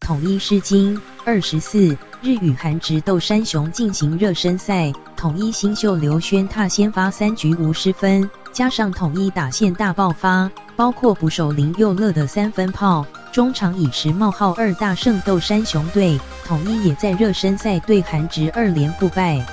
统一狮金。24日与韩职斗山雄进行热身赛，统一新秀刘轩踏先发3局无失分，加上统一打线大爆发，包括捕手林佑乐的3分炮，中场以10冒号2大胜斗山雄队，统一也在热身赛对韩职2连不败。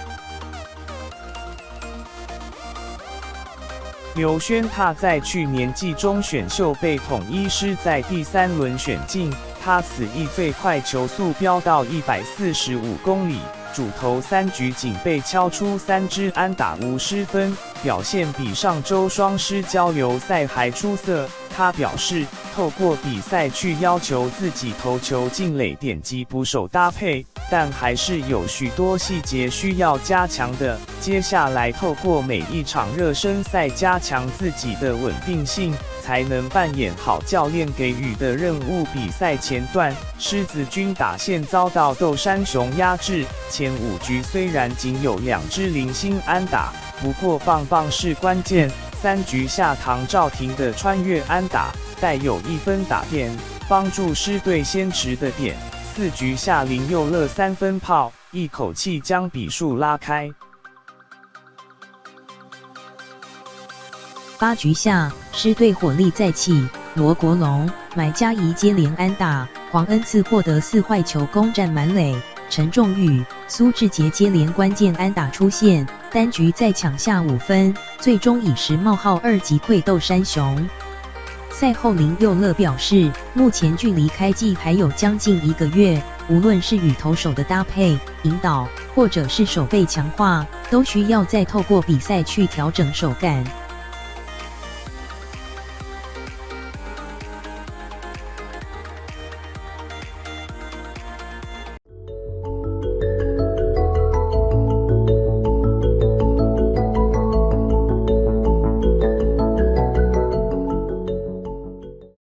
刘轩踏在去年季中选秀被统一狮在第3轮选进，他此役最快球速飙到145公里，主投3局仅被敲出3支安打无失分，表现比上周双狮交流赛还出色。他表示，透过比赛去要求自己投球进垒点及捕手搭配，但还是有许多细节需要加强的。接下来透过每一场热身赛加强自己的稳定性，才能扮演好教练给予的任务。比赛前段，狮子军打线遭到斗山雄压制，前5局虽然仅有2支零星安打，不过棒棒是关键。3局下唐兆廷的穿越安打带有1分打点，帮助狮队先持的点。4局下林佑乐3分炮，一口气将比数拉开。8局下，狮队火力再起，罗国龙、买嘉怡接连安打，黄恩赐获得4坏球攻占满垒，陈仲宇、苏志杰接连关键安打出现，单局再抢下5分，最终以10冒号2击溃斗山雄。赛后林佑乐表示，目前距离开季还有将近1个月，无论是与投手的搭配、引导，或者是手背强化，都需要再透过比赛去调整手感。